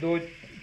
2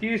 30